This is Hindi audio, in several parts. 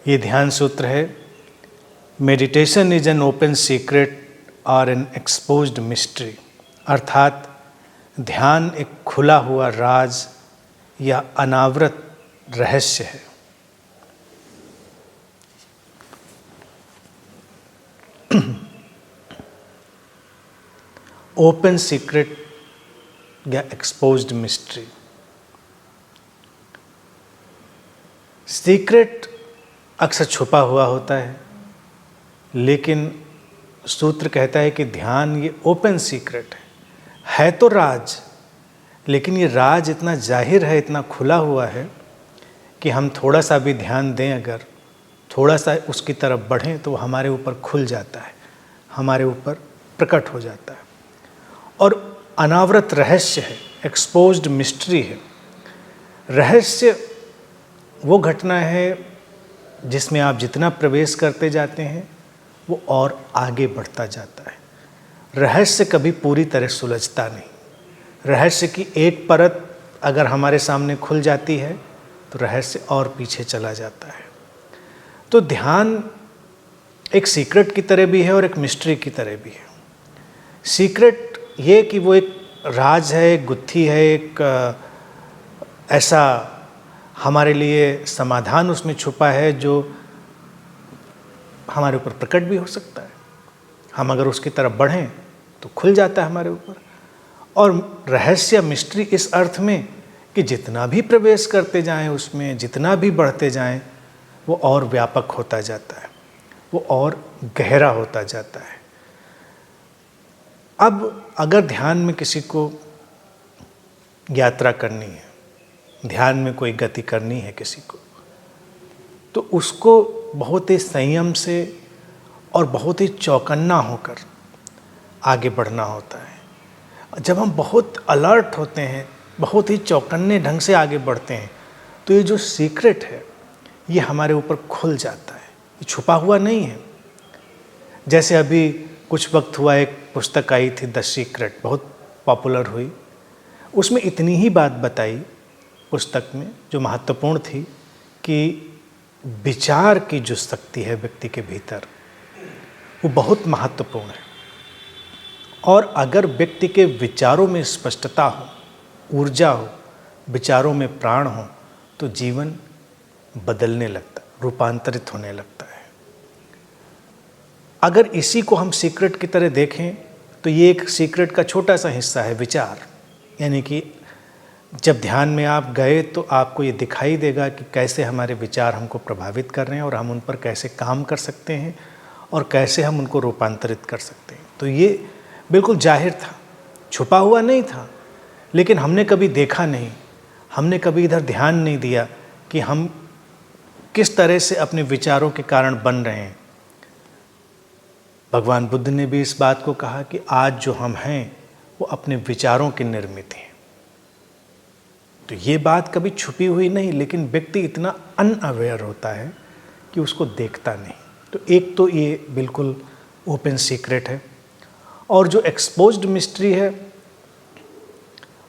ये ध्यान सूत्र है, meditation is an open secret और एन एक्सपोज्ड मिस्ट्री, अर्थात ध्यान एक खुला हुआ राज या अनावृत रहस्य है। ओपन सीक्रेट या एक्सपोज्ड मिस्ट्री। सीक्रेट अक्सर छुपा हुआ होता है, लेकिन सूत्र कहता है कि ध्यान ये ओपन सीक्रेट है तो राज, लेकिन ये राज इतना जाहिर है, इतना खुला हुआ है कि हम थोड़ा सा भी ध्यान दें, अगर थोड़ा सा उसकी तरफ बढ़ें तो वो हमारे ऊपर खुल जाता है, हमारे ऊपर प्रकट हो जाता है। और अनावृत रहस्य है, एक्सपोज्ड मिस्ट्री है। रहस्य वो घटना है जिसमें आप जितना प्रवेश करते जाते हैं वो और आगे बढ़ता जाता है। रहस्य कभी पूरी तरह सुलझता नहीं। रहस्य की एक परत अगर हमारे सामने खुल जाती है तो रहस्य और पीछे चला जाता है। तो ध्यान एक सीक्रेट की तरह भी है और एक मिस्ट्री की तरह भी है। सीक्रेट ये कि वो एक राज है, एक गुत्थी है, एक ऐसा हमारे लिए समाधान उसमें छुपा है जो हमारे ऊपर प्रकट भी हो सकता है। हम अगर उसकी तरफ बढ़ें तो खुल जाता है हमारे ऊपर। और रहस्य, मिस्ट्री इस अर्थ में कि जितना भी प्रवेश करते जाएं उसमें, जितना भी बढ़ते जाएं, वो और व्यापक होता जाता है, वो और गहरा होता जाता है। अब अगर ध्यान में किसी को यात्रा करनी है, ध्यान में कोई गति करनी है किसी को, तो उसको बहुत ही संयम से और बहुत ही चौकन्ना होकर आगे बढ़ना होता है। जब हम बहुत अलर्ट होते हैं, बहुत ही चौकन्ने ढंग से आगे बढ़ते हैं, तो ये जो सीक्रेट है ये हमारे ऊपर खुल जाता है, ये छुपा हुआ नहीं है। जैसे अभी कुछ वक्त हुआ एक पुस्तक आई थी द सीक्रेट, बहुत पॉपुलर हुई। उसमें इतनी ही बात बताई पुस्तक में जो महत्वपूर्ण थी कि विचार की जो शक्ति है व्यक्ति के भीतर वो बहुत महत्वपूर्ण है। और अगर व्यक्ति के विचारों में स्पष्टता हो, ऊर्जा हो, विचारों में प्राण हो, तो जीवन बदलने लगता, रूपांतरित होने लगता है। अगर इसी को हम सीक्रेट की तरह देखें तो ये एक सीक्रेट का छोटा सा हिस्सा है, विचार। यानी कि जब ध्यान में आप गए तो आपको ये दिखाई देगा कि कैसे हमारे विचार हमको प्रभावित कर रहे हैं और हम उन पर कैसे काम कर सकते हैं और कैसे हम उनको रूपांतरित कर सकते हैं। तो ये बिल्कुल जाहिर था, छुपा हुआ नहीं था, लेकिन हमने कभी देखा नहीं, हमने कभी इधर ध्यान नहीं दिया कि हम किस तरह से अपने विचारों के कारण बन रहे हैं। भगवान बुद्ध ने भी इस बात को कहा कि आज जो हम हैं वो अपने विचारों की निर्मित हैं। तो ये बात कभी छुपी हुई नहीं, लेकिन व्यक्ति इतना अनअवेयर होता है कि उसको देखता नहीं। तो एक तो ये बिल्कुल ओपन सीक्रेट है। और जो एक्सपोज्ड मिस्ट्री है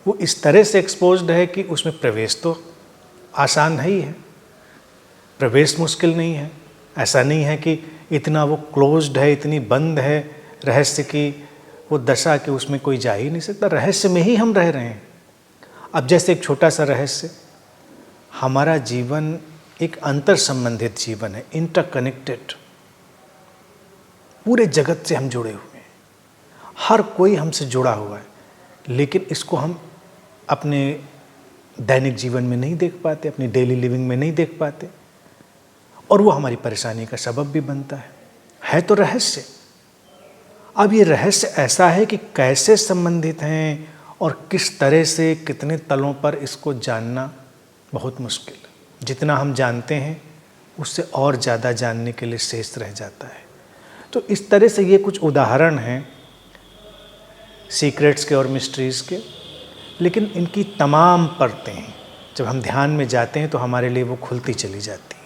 वो इस तरह से एक्सपोज्ड है कि उसमें प्रवेश तो आसान है ही है, प्रवेश मुश्किल नहीं है। ऐसा नहीं है कि इतना वो क्लोज्ड है, इतनी बंद है रहस्य की वो दशा कि उसमें कोई जा ही नहीं सकता। रहस्य में ही हम रह रहे हैं। अब जैसे एक छोटा सा रहस्य, हमारा जीवन एक अंतर संबंधित जीवन है, इंटरकनेक्टेड। पूरे जगत से हम जुड़े हुए हैं, हर कोई हमसे जुड़ा हुआ है, लेकिन इसको हम अपने दैनिक जीवन में नहीं देख पाते, अपनी डेली लिविंग में नहीं देख पाते, और वो हमारी परेशानी का सबब भी बनता है तो रहस्य। अब ये रहस्य ऐसा है कि कैसे संबंधित हैं और किस तरह से, कितने तलों पर, इसको जानना बहुत मुश्किल है। जितना हम जानते हैं उससे और ज़्यादा जानने के लिए शेष रह जाता है। तो इस तरह से ये कुछ उदाहरण हैं सीक्रेट्स के और मिस्ट्रीज़ के, लेकिन इनकी तमाम परतें हैं जब हम ध्यान में जाते हैं तो हमारे लिए वो खुलती चली जाती हैं।